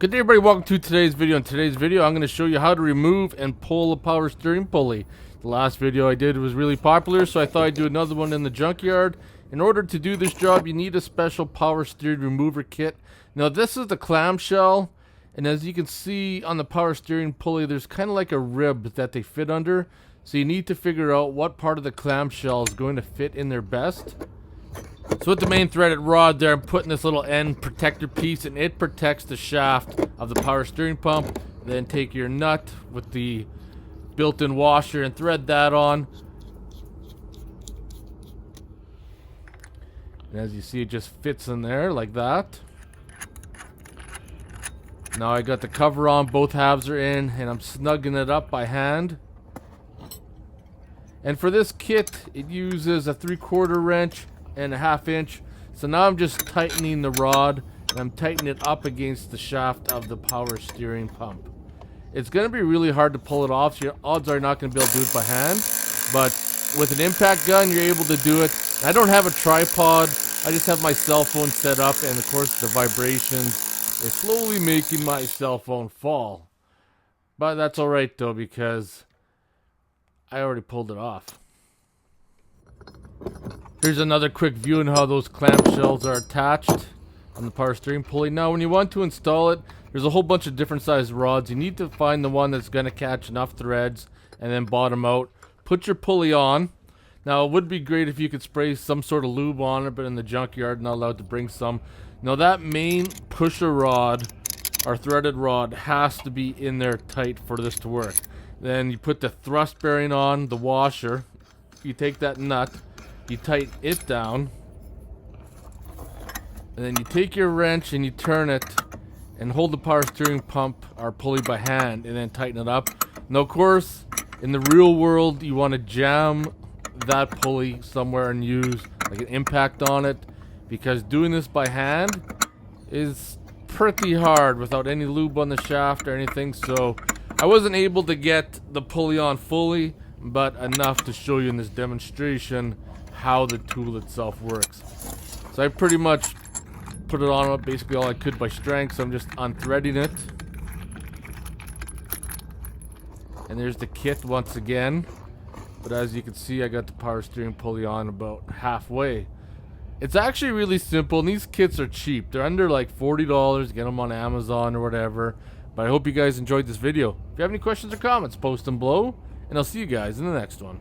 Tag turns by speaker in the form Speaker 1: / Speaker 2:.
Speaker 1: Good day everybody, welcome to today's video. In today's video I'm going to show you how to remove and pull a power steering pulley. The last video I did was really popular, so I thought I'd do another one in the junkyard. In order to do this job you need a special power steering remover kit. Now this is the Clam Shell, and as you can see on the power steering pulley there's kind of like a rib that they fit under. So you need to figure out what part of the clam shell is going to fit in there best. So with the main threaded rod there, I'm putting this little end protector piece, and it protects the shaft of the power steering pump. Then take your nut with the built-in washer and thread that on. And as you see, it just fits in there like that. Now I got the cover on, both halves are in, and I'm snugging it up by hand. And for this kit, it uses a 3/4 wrench and a 1/2 inch. So now I'm just tightening the rod, and I'm tightening it up against the shaft of the power steering pump. It's going to be really hard to pull it off, so your odds are you're not going to be able to do it by hand, but with an impact gun you're able to do it. I don't have a tripod, I just have my cell phone set up, and of course the vibrations are slowly making my cell phone fall. But that's alright though, because I already pulled it off. Here's another quick view on how those clam shells are attached on the power steering pulley. Now when you want to install it, there's a whole bunch of different sized rods. You need to find the one that's going to catch enough threads and then bottom out. Put your pulley on. Now it would be great if you could spray some sort of lube on it, but in the junkyard not allowed to bring some. Now that main pusher rod or threaded rod has to be in there tight for this to work. Then you put the thrust bearing on the washer. You take that nut, you tighten it down, and then you take your wrench and you turn it and hold the power steering pump or pulley by hand and then tighten it up. Now of course in the real world you want to jam that pulley somewhere and use like an impact on it, because doing this by hand is pretty hard without any lube on the shaft or anything. So I wasn't able to get the pulley on fully, but enough to show you in this demonstration how the tool itself works. So I pretty much put it on basically all I could by strength, so I'm just unthreading it. And there's the kit once again. But as you can see, I got the power steering pulley on about halfway. It's actually really simple, and these kits are cheap. They're under like $40. Get them on Amazon or whatever. But I hope you guys enjoyed this video. If you have any questions or comments, post them below, and I'll see you guys in the next one.